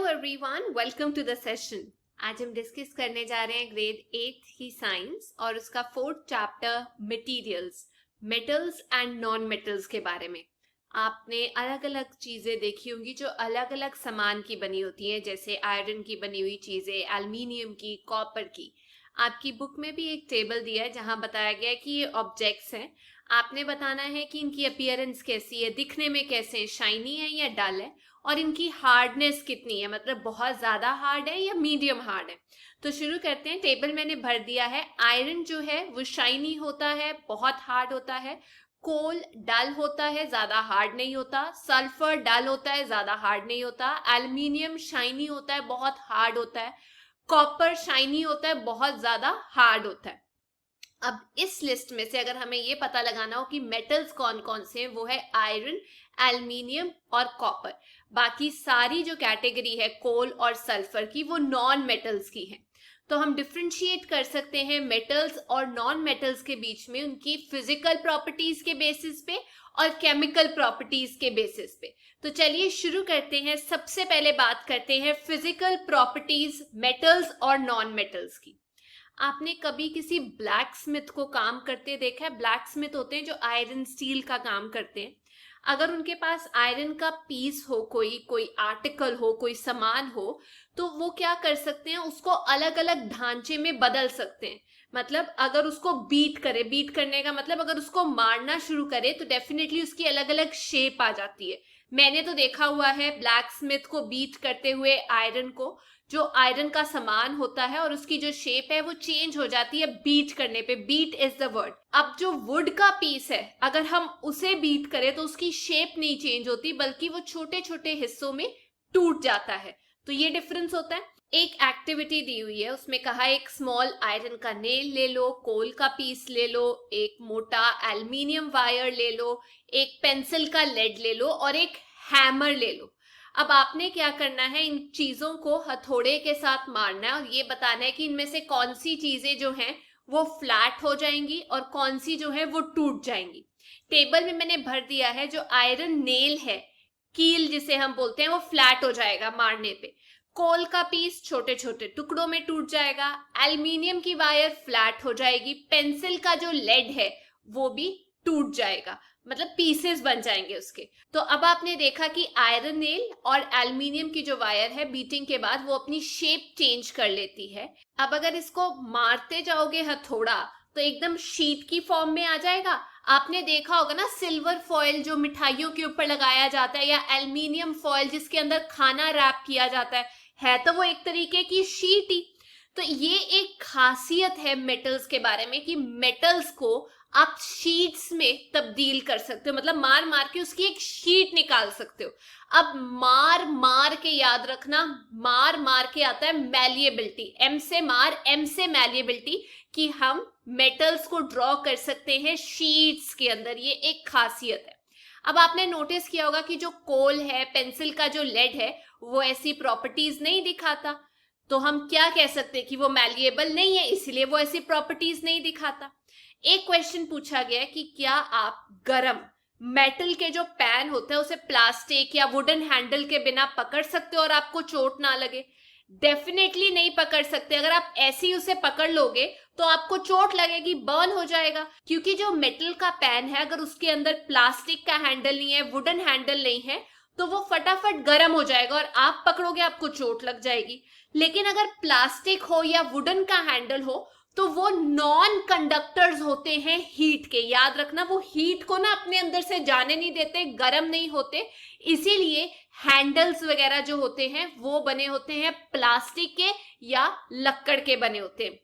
Everyone, welcome to the session. आज हम discuss करने जा रहे हैं ग्रेड 8 की साइंस और उसका 4th chapter materials, metals and non metals के बारे में। आपने अलग अलग चीजें देखी होंगी जो अलग अलग सामान की बनी होती हैं, जैसे आयरन की बनी हुई चीजें, एल्युमिनियम की, कॉपर की। आपकी बुक में भी एक टेबल दिया है जहां बताया गया है कि ये ऑब्जेक्ट्स हैं। आपने बताना है कि इनकी अपीयरेंस कैसी है, दिखने में कैसे हैं, शाइनी है या डल है, और इनकी हार्डनेस कितनी है, मतलब बहुत ज्यादा हार्ड है या मीडियम हार्ड है। तो शुरू करते हैं। टेबल मैंने भर दिया है। आयरन जो है वो शाइनी होता है, बहुत हार्ड होता है। कोल डल होता है, ज्यादा हार्ड नहीं होता। सल्फर डल होता है, ज्यादा हार्ड नहीं होता। एल्युमिनियम शाइनी होता है, बहुत हार्ड होता है। कॉपर शाइनी होता है, बहुत ज्यादा हार्ड होता है। अब इस लिस्ट में से अगर हमें ये पता लगाना हो कि मेटल्स कौन कौन से हैं, वो है आयरन, एल्युमिनियम और कॉपर। बाकी सारी जो कैटेगरी है कोल और सल्फर की, वो नॉन मेटल्स की है। तो हम डिफ्रेंशिएट कर सकते हैं मेटल्स और नॉन मेटल्स के बीच में उनकी फिजिकल प्रॉपर्टीज के बेसिस पे और केमिकल प्रॉपर्टीज के बेसिस पे। तो चलिए शुरू करते हैं। सबसे पहले बात करते हैं फिजिकल प्रॉपर्टीज मेटल्स और नॉन मेटल्स की। आपने कभी किसी ब्लैक स्मिथ को काम करते देखा है? ब्लैक स्मिथ होते हैं जो आयरन स्टील का काम करते हैं। अगर उनके पास आयरन का पीस हो, कोई आर्टिकल हो, कोई सामान हो, तो वो क्या कर सकते हैं, उसको अलग अलग ढांचे में बदल सकते हैं। मतलब अगर उसको बीट करने का मतलब अगर उसको मारना शुरू करे तो डेफिनेटली उसकी अलग अलग शेप आ जाती है। मैंने तो देखा हुआ है ब्लैक स्मिथ को बीट करते हुए आयरन को, जो आयरन का सामान होता है और उसकी जो शेप है वो चेंज हो जाती है बीट करने पे। Beat is the word. अब जो वुड का पीस है, अगर हम उसे बीट करें तो उसकी शेप नहीं चेंज होती, बल्कि वो छोटे छोटे हिस्सों में टूट जाता है। तो ये डिफरेंस होता है। एक एक्टिविटी दी हुई है, उसमें कहा एक स्मॉल आयरन का नेल ले लो, कोल का पीस ले लो, एक मोटा एल्युमिनियम वायर ले लो, एक पेंसिल का लेड ले लो और एक हैमर ले लो। अब आपने क्या करना है, इन चीजों को हथौड़े के साथ मारना है और ये बताना है कि इनमें से कौन सी चीजें जो हैं वो फ्लैट हो जाएंगी और कौन सी जो है वो टूट जाएंगी। टेबल में मैंने भर दिया है। जो आयरन नेल है, कील जिसे हम बोलते हैं, वो फ्लैट हो जाएगा मारने पे। कोल का पीस छोटे छोटे टुकड़ों में टूट जाएगा। एल्युमिनियम की वायर फ्लैट हो जाएगी। पेंसिल का जो लेड है वो भी टूट जाएगा, मतलब पीसेस बन जाएंगे उसके। तो अब आपने देखा कि आयरन नेल और एल्युमिनियम की जो वायर है, बीटिंग के बाद वो अपनी शेप चेंज कर लेती है। अब अगर इसको मारते जाओगे हथौड़ा तो एकदम शीट की फॉर्म में आ जाएगा। आपने देखा होगा ना सिल्वर फॉइल जो मिठाइयों के ऊपर लगाया जाता है, या एल्युमिनियम फॉइल जिसके अंदर खाना रैप किया जाता है तो वो एक तरीके की शीट ही। तो ये एक खासियत है मेटल्स के बारे में कि मेटल्स को आप शीट्स में तब्दील कर सकते हो, मतलब मार मार के उसकी एक शीट निकाल सकते हो। अब मार मार के याद रखना, मार मार के आता है मैलिएबिलिटी। एम से मार, एम से मैलिएबिलिटी, कि हम मेटल्स को ड्रॉ कर सकते हैं शीट्स के अंदर। ये एक खासियत है। अब आपने नोटिस किया होगा कि जो कोल है, पेंसिल का जो लेड है, वो ऐसी प्रॉपर्टीज नहीं दिखाता। तो हम क्या कह सकते हैं कि वो मैलिएबल नहीं है, इसीलिए वो ऐसी प्रॉपर्टीज नहीं दिखाता। एक क्वेश्चन पूछा गया है कि क्या आप गरम मेटल के जो पैन होते हैं उसे प्लास्टिक या वुडन हैंडल के बिना पकड़ सकते हो और आपको चोट ना लगे? डेफिनेटली नहीं पकड़ सकते। अगर आप ऐसे ही उसे पकड़ लोगे तो आपको चोट लगेगी, बर्न हो जाएगा। क्योंकि जो मेटल का पैन है, अगर उसके अंदर प्लास्टिक का हैंडल नहीं है, वुडन हैंडल नहीं है, तो वो फटाफट गर्म हो जाएगा और आप पकड़ोगे आपको चोट लग जाएगी। लेकिन अगर प्लास्टिक हो या वुडन का हैंडल हो तो वो नॉन कंडक्टर्स होते हैं हीट के। याद रखना, वो हीट को ना अपने अंदर से जाने नहीं देते, गर्म नहीं होते। इसीलिए हैंडल्स वगैरह जो होते हैं वो बने होते हैं प्लास्टिक के या लक्कड़ के बने होते हैं।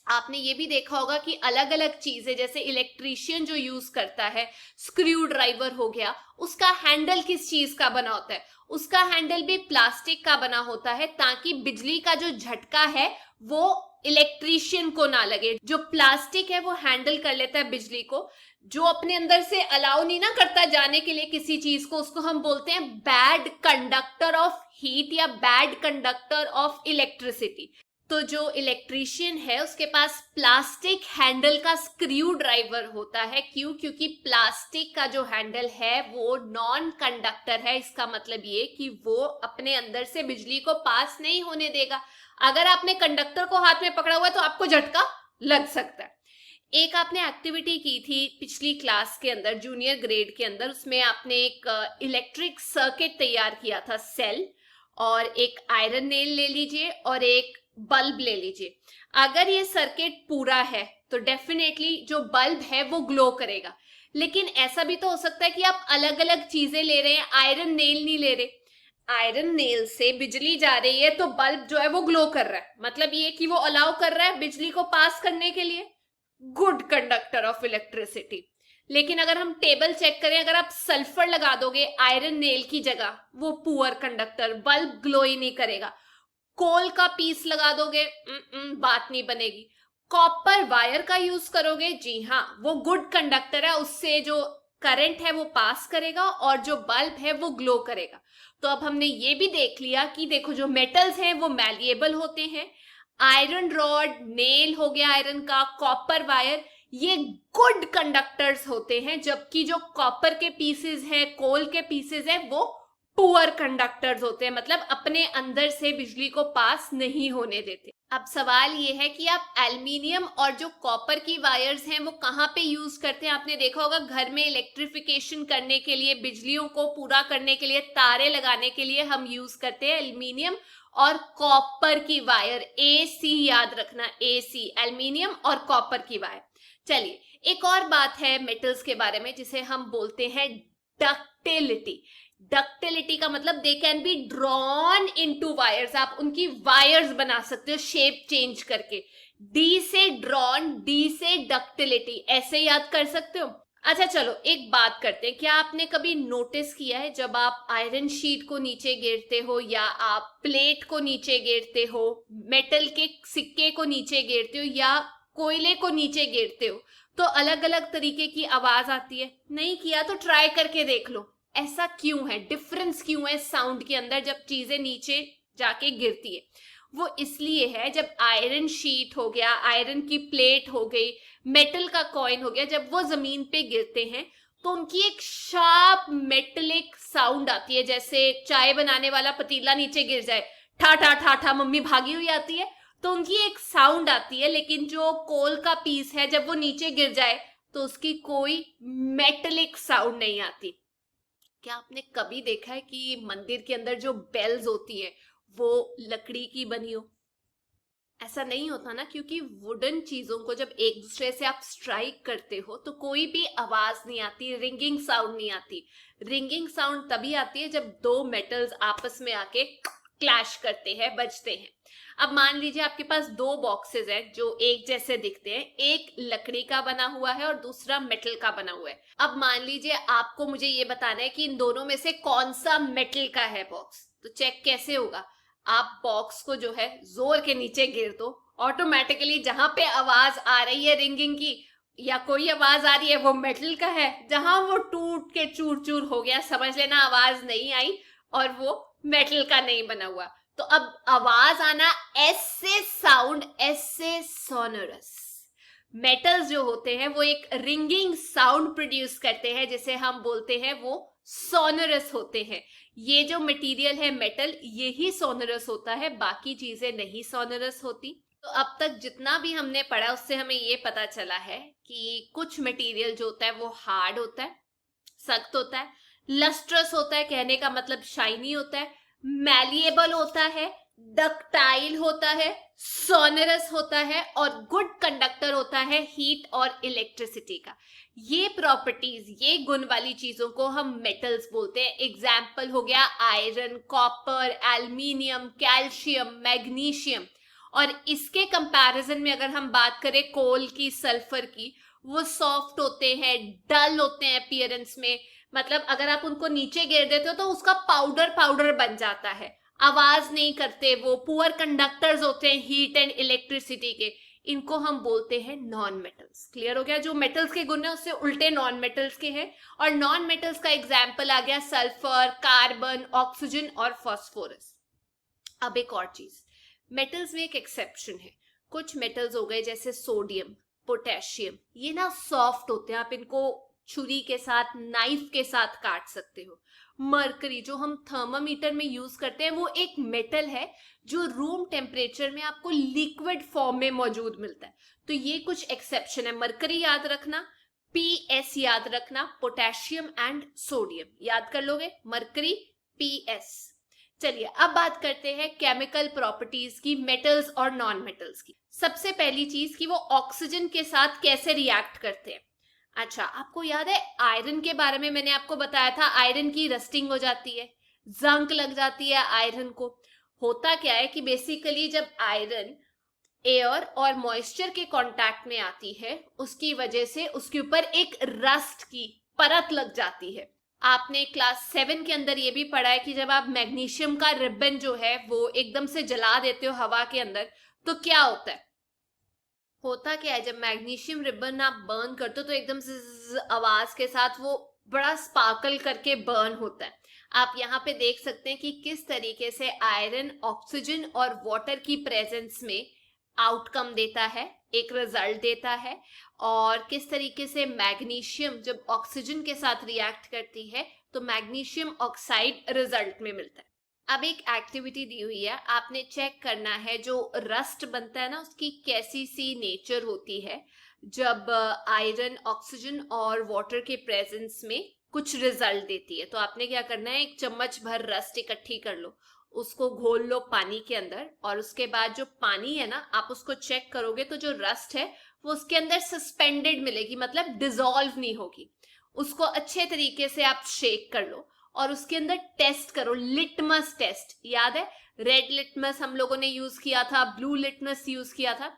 आपने ये भी देखा होगा कि अलग अलग चीजें, जैसे इलेक्ट्रीशियन जो यूज करता है, स्क्रू ड्राइवर हो गया, उसका हैंडल किस चीज का बना होता है? उसका हैंडल भी प्लास्टिक का बना होता है, ताकि बिजली का जो झटका है वो इलेक्ट्रीशियन को ना लगे। जो प्लास्टिक है वो हैंडल कर लेता है बिजली को, जो अपने अंदर से अलाउ नहीं ना करता जाने के लिए किसी चीज को, उसको हम बोलते हैं बैड कंडक्टर ऑफ हीट या बैड कंडक्टर ऑफ इलेक्ट्रिसिटी। तो जो इलेक्ट्रीशियन है उसके पास प्लास्टिक हैंडल का स्क्रू ड्राइवर होता है। क्यों? क्योंकि प्लास्टिक का जो हैंडल है वो नॉन कंडक्टर है। इसका मतलब ये कि वो अपने अंदर से बिजली को पास नहीं होने देगा। अगर आपने कंडक्टर को हाथ में पकड़ा हुआ है तो आपको झटका लग सकता है। एक आपने एक्टिविटी की थी पिछली क्लास के अंदर, जूनियर ग्रेड के अंदर, उसमें आपने एक इलेक्ट्रिक सर्किट तैयार किया था, सेल, और एक आयरन नेल ले लीजिए और एक बल्ब ले लीजिए। अगर ये सर्किट पूरा है तो डेफिनेटली जो बल्ब है वो ग्लो करेगा, लेकिन ऐसा भी तो हो सकता है कि आप अलग अलग चीजें ले रहे हैं, आयरन नेल नहीं ले रहे। आयरन नेल से बिजली जा रही है तो बल्ब जो है वो ग्लो कर रहा है, मतलब ये कि वो अलाउ कर रहा है बिजली को पास करने के लिए, गुड कंडक्टर ऑफ इलेक्ट्रिसिटी। लेकिन अगर हम टेबल चेक करें, अगर आप सल्फर लगा दोगे आयरन नेल की जगह, वो पुअर कंडक्टर, बल्ब ग्लो ही नहीं करेगा। कोल का पीस लगा दोगे, बात नहीं बनेगी। कॉपर वायर का यूज करोगे, जी हाँ, वो गुड कंडक्टर है, उससे जो करंट है वो पास करेगा और जो बल्ब है वो ग्लो करेगा। तो अब हमने ये भी देख लिया कि देखो जो मेटल्स हैं वो मैलिएबल होते हैं। आयरन रॉड, नेल हो गया आयरन का, कॉपर वायर, ये गुड कंडक्टर्स होते हैं, जबकि जो कॉपर के पीसेस है, कोल के पीसेस है, वो पुअर कंडक्टर्स होते हैं, मतलब अपने अंदर से बिजली को पास नहीं होने देते। अब सवाल ये है कि आप एल्युमिनियम और जो कॉपर की वायर्स हैं वो कहाँ पे यूज करते हैं? आपने देखा होगा घर में इलेक्ट्रिफिकेशन करने के लिए, बिजलियों को पूरा करने के लिए, तारे लगाने के लिए हम यूज करते हैं एल्युमिनियम और कॉपर की वायर। AC याद रखना, AC, एल्युमिनियम और कॉपर की वायर। चलिए, एक और बात है मेटल्स के बारे में जिसे हम बोलते हैं डक्टिलिटी। डक्टिलिटी का मतलब they can be drawn into wires, आप उनकी वायर्स बना सकते हो शेप चेंज करके। डी से ड्रॉन, डी से डक्टिलिटी, ऐसे याद कर सकते हो। अच्छा चलो एक बात करते हैं, क्या आपने कभी नोटिस किया है जब आप आयरन शीट को नीचे गिरते हो या आप प्लेट को नीचे गिरते हो, मेटल के सिक्के को नीचे गिरते हो या कोयले को नीचे गिरते हो, तो अलग अलग तरीके की आवाज आती है? नहीं किया तो ट्राई करके देख लो, ऐसा क्यों है, डिफरेंस क्यों है साउंड के अंदर जब चीजें नीचे जाके गिरती है? वो इसलिए है, जब आयरन शीट हो गया, आयरन की प्लेट हो गई, मेटल का कॉइन हो गया, जब वो जमीन पे गिरते हैं तो उनकी एक शार्प मेटलिक साउंड आती है, जैसे चाय बनाने वाला पतीला नीचे गिर जाए, ठा ठा ठा ठा, मम्मी भागी हुई आती है, तो उनकी एक साउंड आती है। लेकिन जो कोल का पीस है जब वो नीचे गिर जाए तो उसकी कोई मेटलिक साउंड नहीं आती। क्या आपने कभी देखा है कि मंदिर के अंदर जो बेल्स होती है वो लकड़ी की बनी हो? ऐसा नहीं होता ना, क्योंकि वुडन चीजों को जब एक दूसरे से आप स्ट्राइक करते हो तो कोई भी आवाज नहीं आती, रिंगिंग साउंड नहीं आती। रिंगिंग साउंड तभी आती है जब दो मेटल्स आपस में आके क्लैश करते हैं, बजते हैं। अब मान लीजिए आपके पास दो बॉक्सेस हैं जो एक जैसे दिखते हैं, एक लकड़ी का बना हुआ है और दूसरा मेटल का बना हुआ है। अब मान लीजिए आपको मुझे ये बताना है कि इन दोनों में से कौन सा मेटल का है बॉक्स, तो चेक कैसे होगा? आप बॉक्स को जो है जोर के नीचे गिर दो, ऑटोमेटिकली जहां पे आवाज आ रही है रिंगिंग की या कोई आवाज आ रही है वो मेटल का है, जहां वो टूट के चूर चूर हो गया समझ लेना आवाज नहीं आई और वो मेटल का नहीं बना हुआ। तो अब आवाज आना, एस से साउंड, एस से सोनरस। मेटल्स जो होते हैं वो एक रिंगिंग साउंड प्रोड्यूस करते हैं जिसे हम बोलते हैं वो सोनरस होते हैं। ये जो मटेरियल है मेटल, यही सोनरस होता है, बाकी चीजें नहीं सोनरस होती। तो अब तक जितना भी हमने पढ़ा उससे हमें ये पता चला है कि कुछ मटेरियल जो होता है वो हार्ड होता है, सख्त होता है, लस्ट्रस होता है, कहने का मतलब शाइनी होता है, मैलिएबल होता है, डक्टाइल होता है, सोनरस होता है और गुड कंडक्टर होता है हीट और इलेक्ट्रिसिटी का। ये प्रॉपर्टीज, ये गुण वाली चीजों को हम मेटल्स बोलते हैं। एग्जाम्पल हो गया iron, copper, aluminium, calcium, magnesium. और इसके कंपैरिजन में अगर हम बात करें कोल की, सल्फर की, वो सॉफ्ट होते हैं, डल होते हैं अपीयरेंस में, मतलब अगर आप उनको नीचे गिर देते हो तो उसका पाउडर पाउडर बन जाता है, आवाज नहीं करते, वो पुअर कंडक्टर्स होते हैं हीट एंड इलेक्ट्रिसिटी के। इनको हम बोलते हैं नॉन मेटल्स। क्लियर हो गया? जो मेटल्स के गुण है उससे उल्टे नॉन मेटल्स के हैं। और नॉन मेटल्स का एग्जाम्पल आ गया सल्फर, कार्बन, ऑक्सीजन और फास्फोरस। अब एक और चीज, मेटल्स में एक एक्सेप्शन है, कुछ मेटल्स हो गए जैसे सोडियम, पोटेशियम, ये ना सॉफ्ट होते हैं, आप इनको छुरी के साथ, नाइफ के साथ काट सकते हो। मरकरी जो हम थर्मामीटर में यूज करते हैं वो एक मेटल है जो रूम टेम्परेचर में आपको लिक्विड फॉर्म में मौजूद मिलता है। तो ये कुछ एक्सेप्शन है, मरकरी याद रखना, PS याद रखना, पोटेशियम एंड सोडियम याद कर लोगे, मरकरी PS। चलिए अब बात करते हैं केमिकल प्रॉपर्टीज की मेटल्स और नॉन मेटल्स की। सबसे पहली चीज कि वो ऑक्सीजन के साथ कैसे रिएक्ट करते हैं। अच्छा, आपको याद है आयरन के बारे में मैंने आपको बताया था, आयरन की रस्टिंग हो जाती है, जंग लग जाती है आयरन को। होता क्या है कि बेसिकली जब आयरन एयर और मॉइस्चर के कांटेक्ट में आती है, उसकी वजह से उसके ऊपर एक रस्ट की परत लग जाती है। आपने क्लास 7 के अंदर ये भी पढ़ा है कि जब आप मैग्नीशियम का रिबन जो है वो एकदम से जला देते हो हवा के अंदर, तो क्या होता है, होता क्या है, जब मैग्नीशियम रिबन आप बर्न करते हो तो एकदम से आवाज के साथ वो बड़ा स्पार्कल करके बर्न होता है। आप यहाँ पे देख सकते हैं कि किस तरीके से आयरन ऑक्सीजन और वाटर की प्रेजेंस में आउटकम देता है, एक रिजल्ट देता है, और किस तरीके से मैग्नीशियम जब ऑक्सीजन के साथ रिएक्ट करती है तो मैग्नीशियम ऑक्साइड रिजल्ट में मिलता है। अब एक एक्टिविटी दी हुई है, आपने चेक करना है जो रस्ट बनता है ना उसकी कैसी सी नेचर होती है जब आयरन ऑक्सीजन और वाटर के प्रेजेंस में कुछ रिजल्ट देती है। तो आपने क्या करना है, एक चम्मच भर रस्ट इकट्ठी कर लो, उसको घोल लो पानी के अंदर, और उसके बाद जो पानी है ना आप उसको चेक करोगे तो जो रस्ट है वो उसके अंदर सस्पेंडेड मिलेगी, मतलब डिसॉल्व नहीं होगी। उसको अच्छे तरीके से आप शेक कर लो और उसके अंदर टेस्ट करो, लिटमस टेस्ट याद है, रेड लिटमस हम लोगों ने यूज किया था, ब्लू लिटमस यूज किया था।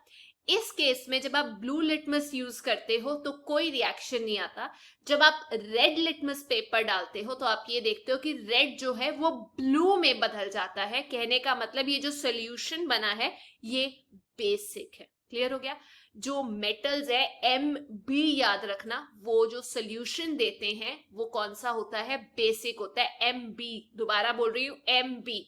इस केस में जब आप ब्लू लिटमस यूज करते हो तो कोई रिएक्शन नहीं आता। जब आप रेड लिटमस पेपर डालते हो तो आप ये देखते हो कि रेड जो है वो ब्लू में बदल जाता है। कहने का मतलब ये जो सोल्यूशन बना है ये बेसिक है। क्लियर हो गया। जो मेटल्स है Mb याद रखना, वो जो सोल्यूशन देते हैं वो कौन सा होता है, बेसिक होता है Mb। दोबारा बोल रही हूं Mb।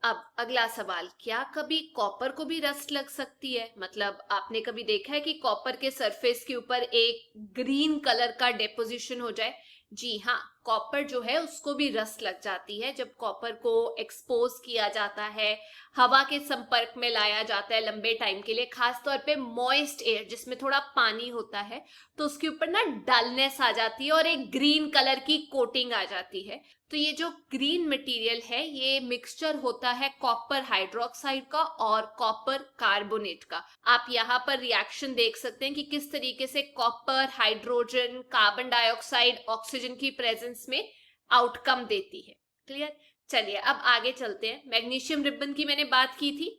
अब अगला सवाल, क्या कभी कॉपर को भी रस्ट लग सकती है? मतलब आपने कभी देखा है कि कॉपर के सरफेस के ऊपर एक ग्रीन कलर का डेपोजिशन हो जाए? जी हाँ, कॉपर जो है उसको भी रस्ट लग जाती है जब कॉपर को एक्सपोज किया जाता है, हवा के संपर्क में लाया जाता है लंबे टाइम के लिए, खासतौर पे मॉइस्ट एयर जिसमें थोड़ा पानी होता है, तो उसके ऊपर ना डलनेस आ जाती है और एक ग्रीन कलर की कोटिंग आ जाती है। तो ये जो ग्रीन मटेरियल है ये मिक्सचर होता है कॉपर हाइड्रोक्साइड का और कॉपर कार्बोनेट का। आप यहाँ पर रिएक्शन देख सकते हैं कि किस तरीके से copper hydrogen carbon dioxide oxygen की प्रेजेंस में आउटकम देती है। क्लियर। चलिए अब आगे चलते हैं। मैग्नीशियम रिबन की मैंने बात की थी,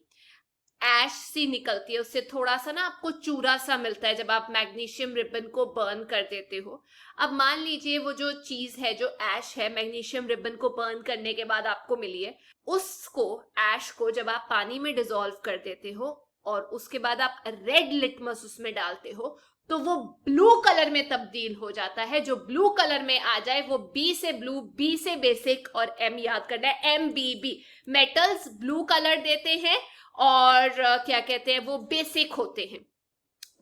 ऐश सी निकलती है, उससे थोड़ा सा ना आपको चूरा सा मिलता है जब आप मैग्नीशियम रिबन को बर्न कर देते हो। अब मान लीजिए वो जो चीज है, जो ऐश है, मैग्नीशियम रिबन को बर्न करने के बाद आपको मिली है, उसको ऐश को जब आप पानी में डिसॉल्व कर देते हो और उसके बाद आप रेड लिटमस उसमें डालते हो तो वो ब्लू कलर में तब्दील हो जाता है। जो ब्लू कलर में आ जाए वो बी से ब्लू, बी से बेसिक और एम याद करना है, MBB। मेटल्स ब्लू कलर देते हैं और क्या कहते हैं वो बेसिक होते हैं।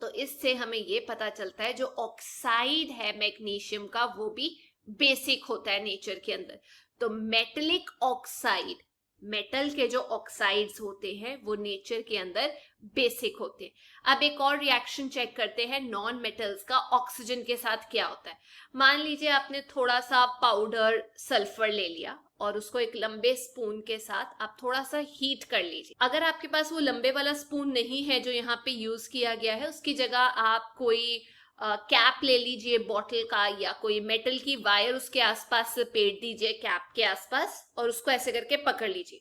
तो इससे हमें ये पता चलता है जो ऑक्साइड है मैग्नीशियम का वो भी बेसिक होता है नेचर के अंदर। तो मेटेलिक ऑक्साइड, मेटल के जो ऑक्साइड्स होते हैं वो नेचर के अंदर बेसिक होते हैं। अब एक और रिएक्शन चेक करते हैं नॉन मेटल्स का ऑक्सीजन के साथ क्या होता है। मान लीजिए आपने थोड़ा सा पाउडर सल्फर ले लिया और उसको एक लंबे स्पून के साथ आप थोड़ा सा हीट कर लीजिए। अगर आपके पास वो लंबे वाला स्पून नहीं है जो यहाँ पे यूज किया गया है, उसकी जगह आप कोई कैप ले लीजिए बॉटल का, या कोई मेटल की वायर उसके आसपास लपेट दीजिए कैप के आसपास और उसको ऐसे करके पकड़ लीजिए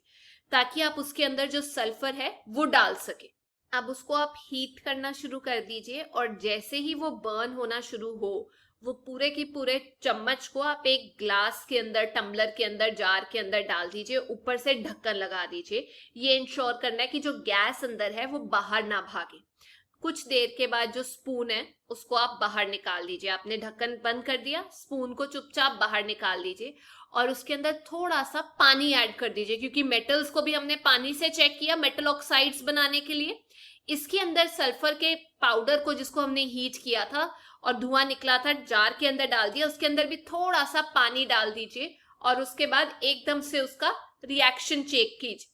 ताकि आप उसके अंदर जो सल्फर है वो डाल सके। अब उसको आप हीट करना शुरू कर दीजिए और जैसे ही वो बर्न होना शुरू हो, वो पूरे की पूरे चम्मच को आप एक ग्लास के अंदर, टम्बलर के अंदर, जार के अंदर डाल दीजिए, ऊपर से ढक्कन लगा दीजिए। ये इंश्योर करना है कि जो गैस अंदर है वो बाहर ना भागे। कुछ देर के बाद जो स्पून है उसको आप बाहर निकाल दीजिए। आपने ढक्कन बंद कर दिया, स्पून को चुपचाप बाहर निकाल दीजिए और उसके अंदर थोड़ा सा पानी ऐड कर दीजिए, क्योंकि मेटल्स को भी हमने पानी से चेक किया मेटल ऑक्साइड्स बनाने के लिए। इसके अंदर सल्फर के पाउडर को जिसको हमने हीट किया था और धुआं निकला था जार के अंदर डाल दिया, उसके अंदर भी थोड़ा सा पानी डाल दीजिए और उसके बाद एकदम से उसका रिएक्शन चेक कीजिए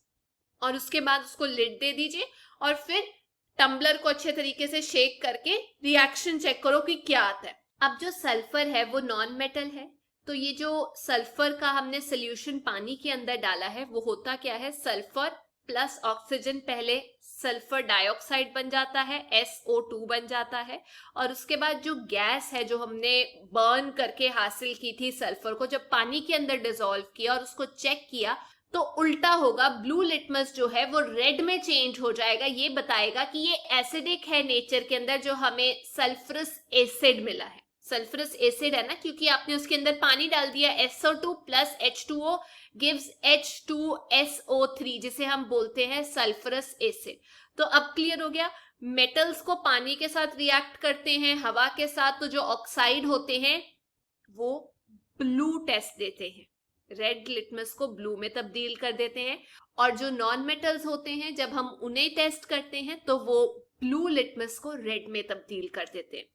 और उसके बाद उसको लिड दे दीजिए और फिर टम्बलर को अच्छे तरीके से शेक करके रिएक्शन चेक करो कि क्या आता है। अब जो सल्फर है वो नॉन मेटल है, तो ये जो सल्फर का हमने सोल्यूशन पानी के अंदर डाला है वो होता क्या है, सल्फर प्लस ऑक्सीजन पहले सल्फर डाइऑक्साइड बन जाता है, SO2 बन जाता है, और उसके बाद जो गैस है जो हमने बर्न करके हासिल की थी सल्फर को, जब पानी के अंदर डिसॉल्व किया और उसको चेक किया तो उल्टा होगा, ब्लू लिटमस जो है वो रेड में चेंज हो जाएगा। ये बताएगा कि ये एसिडिक है नेचर के अंदर, जो हमें सल्फरस एसिड मिला है। सल्फरस एसिड है ना, क्योंकि आपने उसके अंदर पानी डाल दिया, SO2 plus H2O gives H2SO3, जिसे हम बोलते हैं सल्फरस एसिड। तो अब क्लियर हो गया, मेटल्स को पानी के साथ रिएक्ट करते हैं, हवा के साथ, तो जो ऑक्साइड होते हैं वो ब्लू टेस्ट देते हैं, रेड लिटमस को ब्लू में तब्दील कर देते हैं, और जो नॉन मेटल्स होते हैं जब हम उन्हें टेस्ट करते हैं तो वो ब्लू लिटमस को रेड में तब्दील कर देते हैं।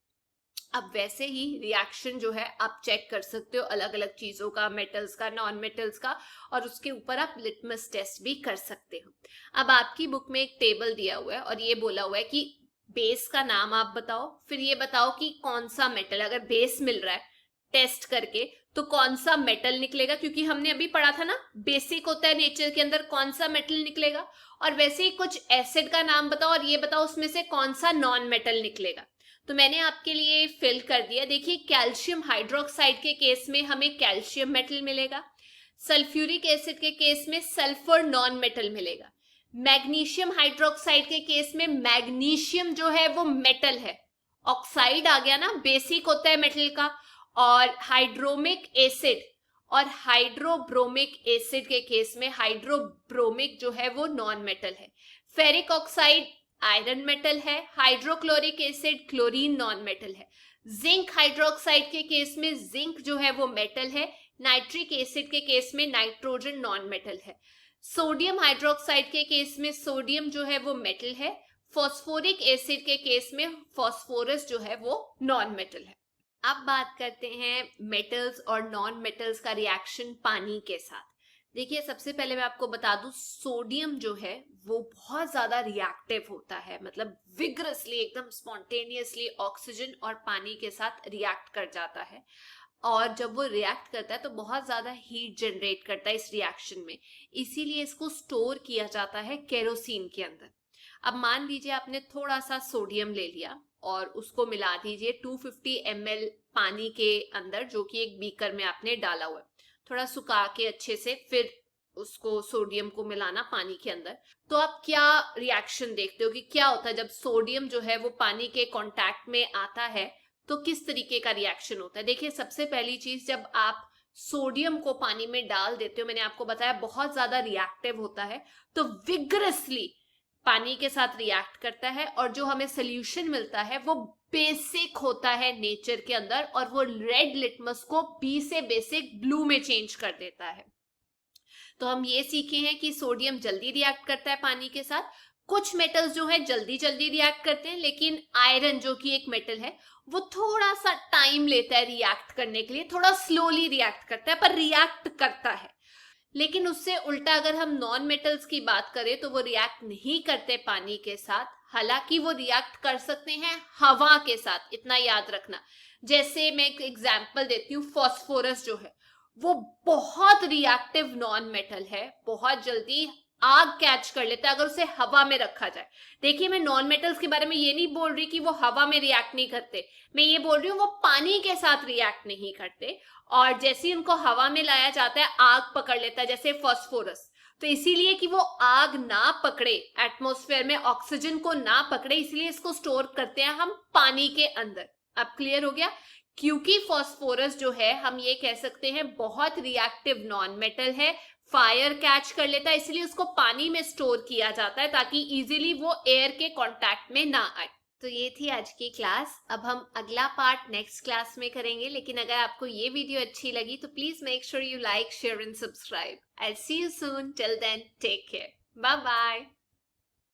अब वैसे ही रिएक्शन जो है आप चेक कर सकते हो अलग अलग चीजों का, मेटल्स का, नॉन मेटल्स का, और उसके ऊपर आप लिटमस टेस्ट भी कर सकते हो। अब आपकी बुक में एक टेबल दिया हुआ है और ये बोला हुआ है कि बेस का नाम आप बताओ, फिर ये बताओ कि कौन सा मेटल, अगर बेस मिल रहा है टेस्ट करके तो कौन सा मेटल निकलेगा, क्योंकि हमने अभी पढ़ा था ना बेसिक होता है नेचर के अंदर, कौन सा मेटल निकलेगा। और वैसे ही कुछ एसिड का नाम बताओ और ये बताओ उसमें से कौन सा नॉन मेटल निकलेगा। तो मैंने आपके लिए फिल कर दिया। देखिए, कैल्शियम हाइड्रोक्साइड के केस में हमें कैल्शियम मेटल मिलेगा, सल्फ्यूरिक एसिड के केस में सल्फर नॉन मेटल मिलेगा, मैग्नीशियम हाइड्रोक्साइड के केस में मैग्नीशियम जो है वो मेटल है, ऑक्साइड आ गया ना, बेसिक होता है मेटल का, और हाइड्रोमिक एसिड और हाइड्रोब्रोमिक एसिड के केस में हाइड्रोब्रोमिक जो है वो नॉन मेटल है, फेरिक ऑक्साइड आयरन मेटल है, hydrochloric acid chlorine non metal है, जिंक हाइड्रोक्साइड के केस में जिंक जो है वो मेटल है, नाइट्रिक एसिड के केस में नाइट्रोजन नॉन मेटल है, सोडियम हाइड्रोक्साइड के केस में सोडियम जो है वो मेटल है, फॉस्फोरिक एसिड के केस में फॉस्फोरस जो है वो नॉन मेटल है। अब बात करते हैं मेटल्स और नॉन मेटल्स का रिएक्शन पानी के साथ। देखिए, सबसे पहले मैं आपको बता दूं, सोडियम जो है वो बहुत ज्यादा रिएक्टिव होता है, मतलब विग्रसली, एकदम स्पॉन्टेनियसली ऑक्सीजन और पानी के साथ रिएक्ट कर जाता है, और जब वो रिएक्ट करता है तो बहुत ज्यादा हीट जनरेट करता है इस रिएक्शन में, इसीलिए इसको स्टोर किया जाता है केरोसिन के अंदर। अब मान लीजिए आपने थोड़ा सा सोडियम ले लिया और उसको मिला दीजिए 250 ml पानी के अंदर, जो कि एक बीकर में आपने डाला हुआ है, थोड़ा सुखा के अच्छे से फिर उसको सोडियम को मिलाना पानी के अंदर। तो आप क्या रिएक्शन देखते हो कि क्या होता है जब सोडियम जो है वो पानी के कांटेक्ट में आता है, तो किस तरीके का रिएक्शन होता है। देखिए, सबसे पहली चीज, जब आप सोडियम को पानी में डाल देते हो, मैंने आपको बताया बहुत ज्यादा रिएक्टिव होता है, तो विग्रसली पानी के साथ रिएक्ट करता है, और जो हमें सोल्यूशन मिलता है वो बेसिक होता है नेचर के अंदर, और वो रेड लिटमस को बी से बेसिक ब्लू में चेंज कर देता है। तो हम ये सीखे हैं कि सोडियम जल्दी रिएक्ट करता है पानी के साथ, कुछ मेटल्स जो है जल्दी जल्दी रिएक्ट करते हैं, लेकिन आयरन जो कि एक मेटल है वो थोड़ा सा टाइम लेता है रिएक्ट करने के लिए, थोड़ा स्लोली रिएक्ट करता है, पर रिएक्ट करता है। लेकिन उससे उल्टा अगर हम नॉन मेटल्स की बात करें तो वो रिएक्ट नहीं करते पानी के साथ, हालांकि वो रिएक्ट कर सकते हैं हवा के साथ, इतना याद रखना। जैसे मैं एक एग्जांपल देती हूँ, फॉस्फोरस जो है वो बहुत रिएक्टिव नॉन मेटल है, बहुत जल्दी आग कैच कर लेता है अगर उसे हवा में रखा जाए। देखिए, मैं नॉन मेटल्स के बारे में ये नहीं बोल रही कि वो हवा में रिएक्ट नहीं करते, मैं ये बोल रही हूँ वो पानी के साथ रिएक्ट नहीं करते, और जैसे ही उनको हवा में लाया जाता है आग पकड़ लेता है, जैसे फॉस्फोरस। तो इसीलिए कि वो आग ना पकड़े, एटमॉस्फेयर में ऑक्सीजन को ना पकड़े, इसलिए इसको स्टोर करते हैं हम पानी के अंदर। अब क्लियर हो गया, क्योंकि फॉस्फोरस जो है हम ये कह सकते हैं बहुत रिएक्टिव नॉन मेटल है, फायर कैच कर लेता है, इसलिए उसको पानी में स्टोर किया जाता है ताकि इजीली वो एयर के कांटेक्ट में ना आए। तो ये थी आज की क्लास। अब हम अगला पार्ट नेक्स्ट क्लास में करेंगे, लेकिन अगर आपको ये वीडियो अच्छी लगी तो please make sure you like, share and subscribe. I see you soon, till then take care, bye bye.